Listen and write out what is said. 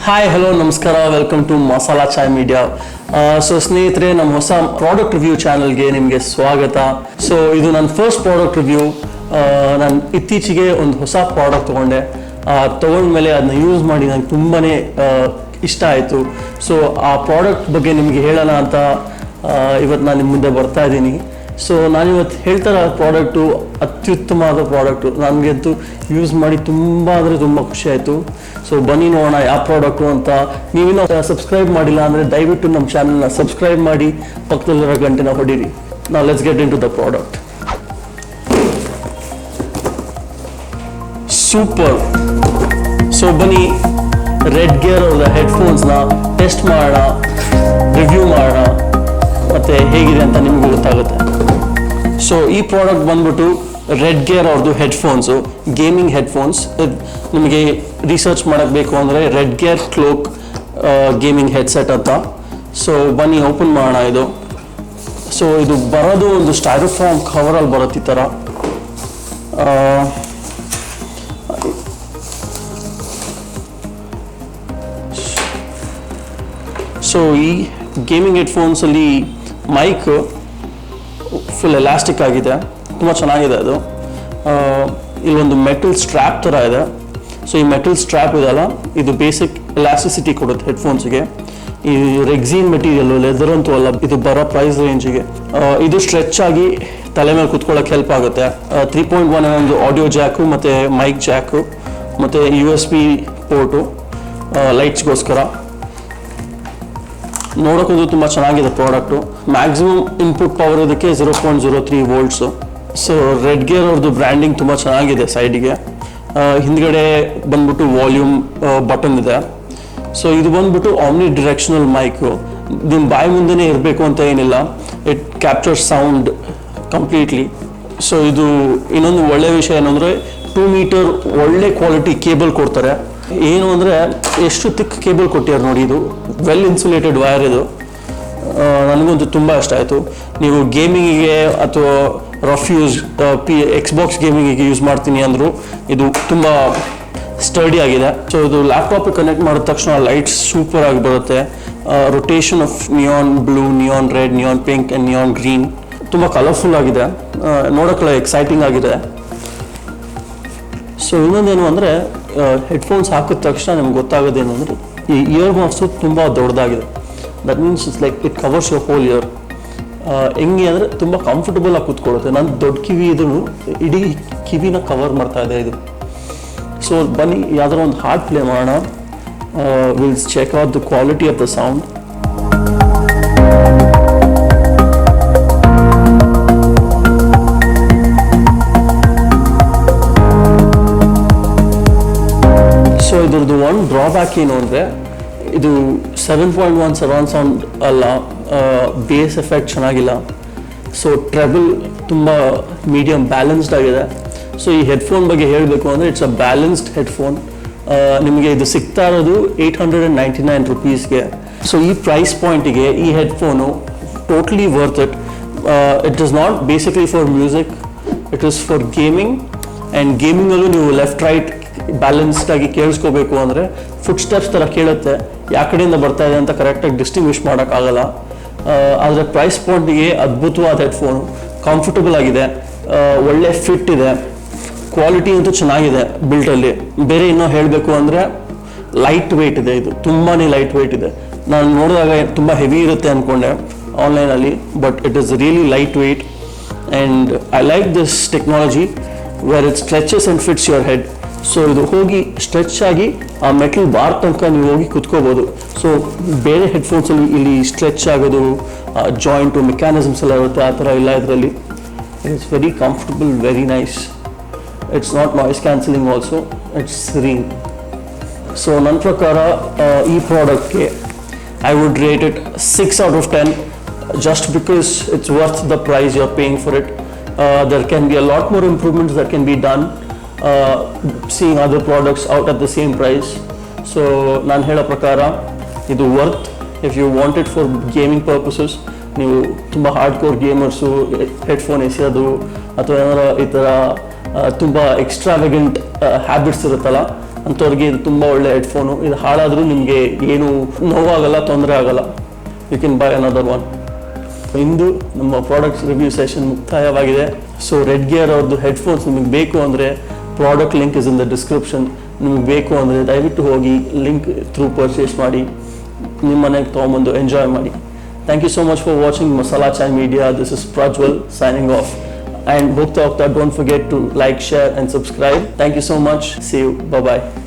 Hi hello ನಮಸ್ಕಾರ welcome to Masala Chai Media. So ಸ್ನೇಹಿತರೆ, ನಮ್ಮ ಹೊಸ ಪ್ರಾಡಕ್ಟ್ ರಿವ್ಯೂ ಚಾನಲ್ಗೆ ನಿಮಗೆ ಸ್ವಾಗತ. ಸೊ ಇದು ನನ್ನ ಫಸ್ಟ್ ಪ್ರಾಡಕ್ಟ್ ರಿವ್ಯೂ. ನಾನು ಇತ್ತೀಚೆಗೆ ಒಂದು ಹೊಸ ಪ್ರಾಡಕ್ಟ್ ತೊಗೊಂಡೆ. ತೊಗೊಂಡ್ಮೇಲೆ ಅದನ್ನ ಯೂಸ್ ಮಾಡಿ ನಂಗೆ ತುಂಬಾ ಇಷ್ಟ ಆಯಿತು. ಸೊ ಆ ಪ್ರಾಡಕ್ಟ್ ಬಗ್ಗೆ ನಿಮಗೆ ಹೇಳೋಣ ಅಂತ ಇವತ್ತು ನಾನು ನಿಮ್ಮ ಮುಂದೆ ಬರ್ತಾ ಇದ್ದೀನಿ. ಸೊ ನಾನಿವತ್ತು ಹೇಳ್ತಾರ ಪ್ರಾಡಕ್ಟು ಅತ್ಯುತ್ತಮವಾದ ಪ್ರಾಡಕ್ಟು. ನನಗಂತೂ ಯೂಸ್ ಮಾಡಿ ತುಂಬ ಅಂದರೆ ತುಂಬ ಖುಷಿ ಆಯಿತು. ಸೊ ಬನ್ನಿ ನೋಡೋಣ ಯಾವ ಪ್ರಾಡಕ್ಟು ಅಂತ. ನೀವಿನ್ನೂ ಸಬ್ಸ್ಕ್ರೈಬ್ ಮಾಡಿಲ್ಲ ಅಂದರೆ ದಯವಿಟ್ಟು ನಮ್ಮ ಚಾನಲ್ನ ಸಬ್ಸ್ಕ್ರೈಬ್ ಮಾಡಿ, ಪಕ್ಕದಲ್ಲಿರೋ ಗಂಟೆನ ಹೊಡೀರಿ. ನಾವು let's get into the product. Super. So ಬನ್ನಿ ರೆಡ್ಗೇರ್ ಅವರ ಹೆಡ್ಫೋನ್ಸ್ನ ಟೆಸ್ಟ್ ಮಾಡೋಣ, ರಿವ್ಯೂ ಮಾಡೋಣ, ಮತ್ತು ಹೇಗಿದೆ ಅಂತ ನಿಮಗೂ ಗೊತ್ತಾಗುತ್ತೆ. ಸೊ ಈ ಪ್ರಾಡಕ್ಟ್ ಬಂದ್ಬಿಟ್ಟು ರೆಡ್ಗೇರ್ ಅವ್ರದ್ದು ಹೆಡ್ಫೋನ್ಸು, ಗೇಮಿಂಗ್ ಹೆಡ್ಫೋನ್ಸ್. ನಿಮಗೆ ರಿಸರ್ಚ್ ಮಾಡೋಕ್ಕೆ ಬೇಕು ಅಂದರೆ ರೆಡ್ಗೇರ್ ಕ್ಲೋಕ್ ಗೇಮಿಂಗ್ ಹೆಡ್ಸೆಟ್ ಅಂತ. ಸೊ ಬನ್ನಿ ಓಪನ್ ಮಾಡೋಣ ಇದು. ಸೊ ಇದು ಬರೋದು ಒಂದು ಸ್ಟೈರೋಫಾರ್ಮ್ ಕವರಲ್ಲಿ ಬರುತ್ತೆ ಈ ಥರ. ಸೊ ಈ ಗೇಮಿಂಗ್ ಹೆಡ್ಫೋನ್ಸಲ್ಲಿ ಮೈಕ್ ಫುಲ್ ಎಲಾಸ್ಟಿಕ್ ಆಗಿದೆ, ತುಂಬ ಚೆನ್ನಾಗಿದೆ ಅದು. ಇಲ್ಲೊಂದು ಮೆಟಲ್ ಸ್ಟ್ರ್ಯಾಪ್ ಥರ ಇದೆ. ಸೊ ಈ ಮೆಟಲ್ ಸ್ಟ್ರ್ಯಾಪ್ ಇದೆಲ್ಲ, ಇದು ಬೇಸಿಕ್ ಎಲಾಸ್ಟಿಸಿಟಿ ಕೊಡುತ್ತೆ ಹೆಡ್ಫೋನ್ಸ್ಗೆ. ಈ ರೆಕ್ಸಿನ್ ಮೆಟೀರಿಯಲ್ಲು, ಲೆದರ್ ಅಂತೂ ಅಲ್ಲ. ಇದು ಬರೋ ಪ್ರೈಸ್ ರೇಂಜಿಗೆ ಇದು ಸ್ಟ್ರೆಚ್ ಆಗಿ ತಲೆ ಮೇಲೆ ಕುತ್ಕೊಳ್ಳೋಕೆ ಹೆಲ್ಪ್ ಆಗುತ್ತೆ. 3.1 ಒಂದು ಆಡಿಯೋ ಜಾಕು ಮತ್ತು ಮೈಕ್ ಜಾಕು ಮತ್ತು USB ಪೋರ್ಟು ಲೈಟ್ಸ್ಗೋಸ್ಕರ. ನೋಡೋಕ್ಕೂ ತುಂಬ ಚೆನ್ನಾಗಿದೆ ಪ್ರಾಡಕ್ಟು. ಮ್ಯಾಕ್ಸಿಮಮ್ ಇನ್ಪುಟ್ ಪವರ್ ಇದಕ್ಕೆ 0.03 ವೋಲ್ಟ್ಸು. ಸೊ ರೆಡ್ಗೇರ್ ಅವ್ರದ್ದು ಬ್ರ್ಯಾಂಡಿಂಗ್ ತುಂಬ ಚೆನ್ನಾಗಿದೆ. ಸೈಡಿಗೆ ಹಿಂದ್ಗಡೆ ಬಂದ್ಬಿಟ್ಟು ವಾಲ್ಯೂಮ್ ಬಟನ್ ಇದೆ. ಸೊ ಇದು ಬಂದ್ಬಿಟ್ಟು ಆಮ್ನಿ ಡಿರೆಕ್ಷನಲ್ ಮೈಕು. ನಿಮ್ಮ ಬಾಯಿ ಮುಂದೆನೇ ಇರಬೇಕು ಅಂತ ಏನಿಲ್ಲ, it capture sound completely. So ಇದು ಇನ್ನೊಂದು ಒಳ್ಳೆ ವಿಷಯ ಏನಂದರೆ 2 ಮೀಟರ್ ಒಳ್ಳೆ ಕ್ವಾಲಿಟಿ ಕೇಬಲ್ ಕೊಡ್ತಾರೆ. ಏನು ಅಂದರೆ ಎಷ್ಟು ತಿಕ್ ಕೇಬಲ್ ಕೊಟ್ಟಿದ್ದಾರೆ ನೋಡಿ. ಇದು ವೆಲ್ ಇನ್ಸುಲೇಟೆಡ್ ವೈರ್. ಇದು ನನಗಂತೂ ತುಂಬ ಇಷ್ಟ ಆಯಿತು. ನೀವು ಗೇಮಿಂಗಿಗೆ ಅಥವಾ ರಫ್ ಯೂಸ್ ಎಕ್ಸ್ಬಾಕ್ಸ್ ಗೇಮಿಂಗಿಗೆ ಯೂಸ್ ಮಾಡ್ತೀನಿ ಅಂದರು ಇದು ತುಂಬ ಸ್ಟಡಿ ಆಗಿದೆ. ಸೊ ಇದು ಲ್ಯಾಪ್ಟಾಪಿಗೆ ಕನೆಕ್ಟ್ ಮಾಡಿದ ತಕ್ಷಣ ಲೈಟ್ಸ್ ಸೂಪರ್ ಆಗಿ ಬರುತ್ತೆ. Rotation of neon blue, neon red, neon pink and neon green. ತುಂಬ ಕಲರ್ಫುಲ್ ಆಗಿದೆ, ನೋಡೋಕ್ಕೆಲ್ಲ ಎಕ್ಸೈಟಿಂಗ್ ಆಗಿದೆ. ಸೊ ಇನ್ನೊಂದೇನು ಅಂದರೆ ಹೆಡ್ಫೋನ್ಸ್ ಹಾಕಿದ ತಕ್ಷಣ ನಿಮ್ಗೆ ಗೊತ್ತಾಗೋದೇನು ಅಂದರೆ ಈ ಇಯರ್ ಬಾಕ್ಸು ತುಂಬ ದೊಡ್ಡದಾಗಿದೆ. That means it's like it covers your hole year. ಹೆಂಗೆ ಅಂದರೆ ತುಂಬ ಕಂಫರ್ಟಬಲ್ ಆಗಿ ಕೂತ್ಕೊಳ್ಳುತ್ತೆ. ನನ್ನ ದೊಡ್ಡ ಕಿವಿ ಇದನ್ನು ಇಡೀ ಕಿವಿನ ಕವರ್ ಮಾಡ್ತಾ ಇದೆ ಇದು. ಸೊ ಬನ್ನಿ ಯಾವ್ದಾರ ಒಂದು ಹಾರ್ಟ್ ಪ್ಲೇ ಮಾಡೋಣ. Will check out the quality of the sound. So ಇದ್ರದ್ದು ಒಂದು ಡ್ರಾಬ್ಯಾಕ್ ಏನು ಅಂದರೆ ಇದು 7.1 ಸರೌಂಡ್ ಸೌಂಡ್ ಅಲ್ಲ, ಬೇಸ್ ಎಫೆಕ್ಟ್ ಚೆನ್ನಾಗಿಲ್ಲ. ಸೊ ಟ್ರೆಬಲ್ ತುಂಬ ಮೀಡಿಯಮ್ ಬ್ಯಾಲೆನ್ಸ್ಡ್ ಆಗಿದೆ. ಸೊ ಈ ಹೆಡ್ಫೋನ್ ಬಗ್ಗೆ ಹೇಳಬೇಕು ಅಂದರೆ ಇಟ್ಸ್ ಅ ಬ್ಯಾಲೆನ್ಸ್ಡ್ ಹೆಡ್ಫೋನ್. ನಿಮಗೆ ಇದು ಸಿಗ್ತಾ ಇರೋದು 899 ರುಪೀಸ್ಗೆ. ಸೊ ಈ ಪ್ರೈಸ್ ಪಾಯಿಂಟಿಗೆ ಈ headphone totally worth it. It is not basically for music, it is for gaming. And ಗೇಮಿಂಗಲ್ಲೂ ನೀವು ಲೆಫ್ಟ್ ರೈಟ್ ಬ್ಯಾಲೆನ್ಸ್ಡ್ ಆಗಿ ಕೇಳಿಸ್ಕೋಬೇಕು ಅಂದರೆ ಫುಟ್ ಸ್ಟೆಪ್ಸ್ ಥರ ಕೇಳುತ್ತೆ. ಯಾವ ಕಡೆಯಿಂದ ಬರ್ತಾ ಇದೆ ಅಂತ ಕರೆಕ್ಟಾಗಿ ಡಿಸ್ಟಿಂಗ್ವಿಷ್ ಮಾಡೋಕ್ಕಾಗಲ್ಲ. ಆದರೆ ಪ್ರೈಸ್ ಪಾಯಿಂಟಿಗೆ ಅದ್ಭುತವಾದ ಹೆಡ್ಫೋನು, ಕಂಫರ್ಟಬಲ್ ಆಗಿದೆ, ಒಳ್ಳೆ ಫಿಟ್ ಇದೆ, ಕ್ವಾಲಿಟಿ ಅಂತೂ ಚೆನ್ನಾಗಿದೆ ಬಿಲ್ಟಲ್ಲಿ. ಬೇರೆ ಇನ್ನೂ ಹೇಳಬೇಕು ಅಂದರೆ ಲೈಟ್ ವೆಯ್ಟ್ ಇದೆ. ಇದು ತುಂಬಾ ಲೈಟ್ ವೆಯ್ಟ್ ಇದೆ. ನಾನು ನೋಡಿದಾಗ ತುಂಬ ಹೆವಿ ಇರುತ್ತೆ ಅಂದ್ಕೊಂಡೆ ಆನ್ಲೈನಲ್ಲಿ, but it is really light weight. And I like this technology where it stretches and fits your head. So ಇದು ಹೋಗಿ ಸ್ಟ್ರೆಚ್ ಆಗಿ ಆ ಮೆಟಲ್ ಬಾರ್ ತನಕ ನೀವು ಹೋಗಿ ಕುತ್ಕೋಬೋದು. ಸೊ ಬೇರೆ ಹೆಡ್ಫೋನ್ಸಲ್ಲಿ ಇಲ್ಲಿ ಸ್ಟ್ರೆಚ್ ಆಗೋದು, ಜಾಯಿಂಟು ಮೆಕ್ಯಾನಿಸಮ್ಸ್ ಎಲ್ಲ ಇರುತ್ತೆ, ಆ ಥರ ಇಲ್ಲ ಇದರಲ್ಲಿ. It's very comfortable, very nice. It's not noise cancelling also, it's serene. So ನನ್ನ ಪ್ರಕಾರ ಈ ಪ್ರಾಡಕ್ಟ್ಗೆ I would rate it 6 out of 10 just because it's worth the price you're paying for it. There can be a lot more improvements that can be done seeing other products out at the same price. So ನಾನು ಹೇಳೋ ಪ್ರಕಾರ ಇದು worth if you want it for gaming purposes. ನೀವು ತುಂಬ hard core gamers headphone ಎಸೆಯೋದು ಅಥವಾ ಏನಾರ ಈ ಥರ ತುಂಬ ಎಕ್ಸ್ಟ್ರಾವೆಗೆಂಟ್ ಹ್ಯಾಬಿಟ್ಸ್ ಇರುತ್ತಲ್ಲ, ಅಂಥವ್ರಿಗೆ ಇದು ತುಂಬ ಒಳ್ಳೆ ಹೆಡ್ಫೋನು. ಇದು ಹಾಳಾದರೂ ನಿಮಗೆ ಏನು ನೋವಾಗಲ್ಲ, ತೊಂದರೆ ಆಗಲ್ಲ. You can buy another one. ಇಂದು ನಮ್ಮ ಪ್ರಾಡಕ್ಟ್ಸ್ ರಿವ್ಯೂ ಸೆಷನ್ ಮುಕ್ತಾಯವಾಗಿದೆ. ಸೊ redgear ಅವ್ರದ್ದು ಹೆಡ್ಫೋನ್ಸ್ ನಿಮಗೆ ಬೇಕು ಅಂದರೆ product link is in the description. ನಿಮಗೆ ಬೇಕು ಅಂದರೆ ದಯವಿಟ್ಟು ಹೋಗಿ ಲಿಂಕ್ ಥ್ರೂ ಪರ್ಚೇಸ್ ಮಾಡಿ, ನಿಮ್ಮ ಮನೆಗೆ ತೊಗೊಂಬಂದು ಎಂಜಾಯ್ ಮಾಡಿ. Thank you so much for watching Masala Chai Media. This is Prajwal signing off. And don't forget to like, share and subscribe. Thank you so much. See you. Bye-bye.